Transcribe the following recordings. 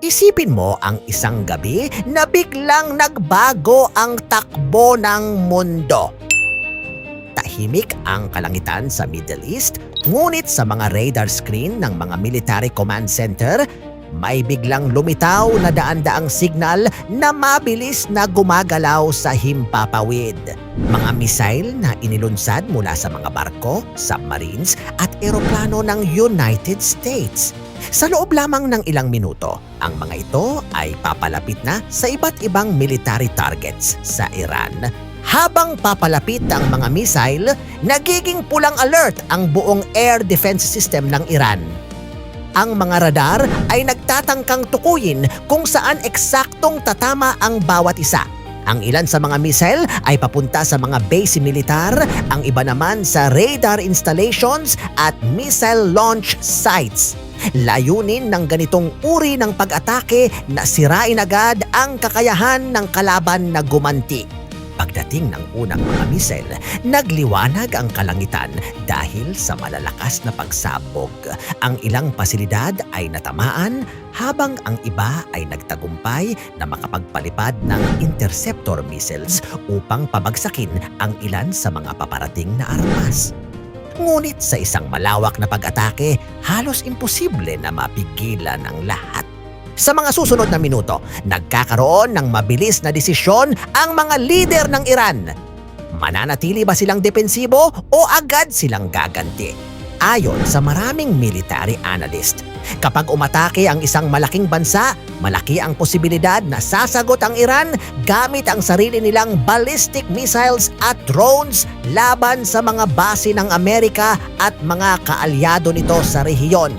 Isipin mo ang isang gabi na biglang nagbago ang takbo ng mundo. Tahimik ang kalangitan sa Middle East, ngunit sa mga radar screen ng mga military command center, may biglang lumitaw na daan-daang signal na mabilis na gumagalaw sa himpapawid. Mga misail na inilunsad mula sa mga barko, submarines at eroplano ng United States. Sa loob lamang ng ilang minuto, ang mga ito ay papalapit na sa iba't ibang military targets sa Iran. Habang papalapit ang mga missile, nagiging pulang alert ang buong air defense system ng Iran. Ang mga radar ay nagtatangkang tukuyin kung saan eksaktong tatama ang bawat isa. Ang ilan sa mga missile ay papunta sa mga base militar, ang iba naman sa radar installations at missile launch sites. Layunin ng ganitong uri ng pag-atake na sirain agad ang kakayahan ng kalaban na gumanti. Pagdating ng unang mga missile, nagliwanag ang kalangitan dahil sa malalakas na pagsabog. Ang ilang pasilidad ay natamaan habang ang iba ay nagtagumpay na makapagpalipad ng interceptor missiles upang pabagsakin ang ilan sa mga paparating na armas. Ngunit sa isang malawak na pag-atake, halos imposible na mapigilan ang lahat. Sa mga susunod na minuto, nagkakaroon ng mabilis na desisyon ang mga lider ng Iran. Mananatili ba silang depensibo o agad silang gaganti? Ayon sa maraming military analyst, kapag umatake ang isang malaking bansa, malaki ang posibilidad na sasagot ang Iran gamit ang sarili nilang ballistic missiles at drones laban sa mga base ng Amerika at mga kaalyado nito sa rehiyon.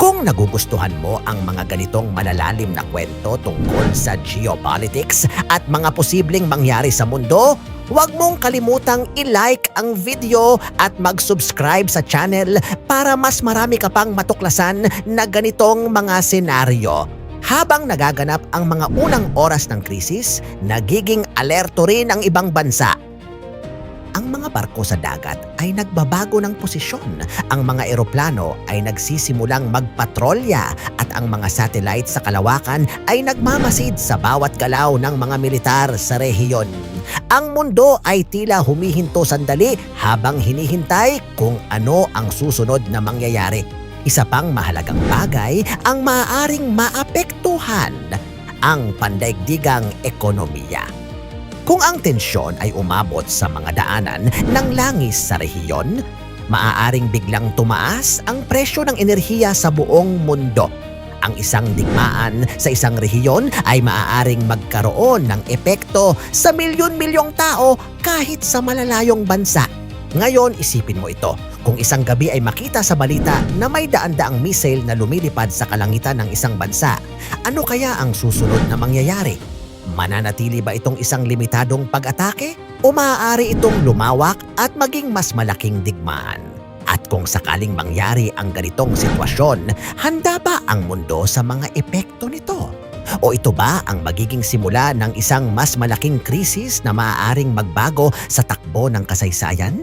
Kung nagugustuhan mo ang mga ganitong malalalim na kwento tungkol sa geopolitics at mga posibleng mangyari sa mundo, huwag mong kalimutang i-like ang video at mag-subscribe sa channel para mas marami ka pang matuklasan na ganitong mga senaryo. Habang nagaganap ang mga unang oras ng krisis, nagiging alerto rin ang ibang bansa. Ang mga barko sa dagat ay nagbabago ng posisyon. Ang mga eroplano ay nagsisimulang magpatrolya at ang mga satellite sa kalawakan ay nagmamasid sa bawat galaw ng mga militar sa rehiyon. Ang mundo ay tila humihinto sandali habang hinihintay kung ano ang susunod na mangyayari. Isa pang mahalagang bagay ang maaaring maapektuhan ang pandaigdigang ekonomiya. Kung ang tensyon ay umabot sa mga daanan ng langis sa rehiyon, maaaring biglang tumaas ang presyo ng enerhiya sa buong mundo. Ang isang digmaan sa isang rehiyon ay maaaring magkaroon ng epekto sa milyon-milyong tao kahit sa malalayong bansa. Ngayon, isipin mo ito. Kung isang gabi ay makita sa balita na may daan-daang missile na lumilipad sa kalangitan ng isang bansa, ano kaya ang susunod na mangyayari? Mananatili ba itong isang limitadong pag-atake o maaari itong lumawak at maging mas malaking digmaan? At kung sakaling mangyari ang ganitong sitwasyon, handa ba ang mundo sa mga epekto nito? O ito ba ang magiging simula ng isang mas malaking krisis na maaaring magbago sa takbo ng kasaysayan?